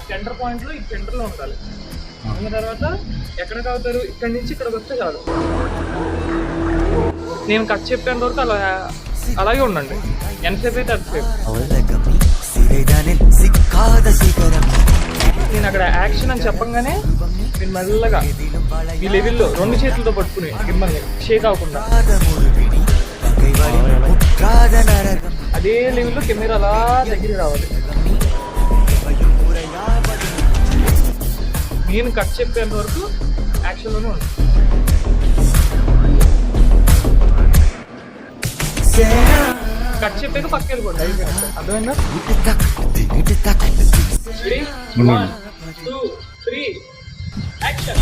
Centre పాయింట్లో ఈ సెంటర్లో ఉండాలి. ఉన్న తర్వాత ఎక్కడికి అవుతారు, ఇక్కడి నుంచి ఇక్కడికి వస్తే చాలు. నేను కట్ చెప్పేంత వరకు అలాగే ఉండండి. ఎంతసేపు అయితే అంతసేపు. నేను అక్కడ యాక్షన్ అని చెప్పంగానే మీరు మెల్లగా ఈ లెవెల్లో 2 చేతులతో పట్టుకుని మిమ్మల్ని షేక్ అవ్వకుండా అదే లెవెల్లో కెమెరా అలా దగ్గరికి రావాలి. నేను కట్ చెప్పేంత వరకు యాక్షన్లోనే ఉంది. కట్ చెప్పాక పక్క వెళ్ళిపోండి. అయిపోయింది. అర్థమైందా? 1 2 3 యాక్షన్.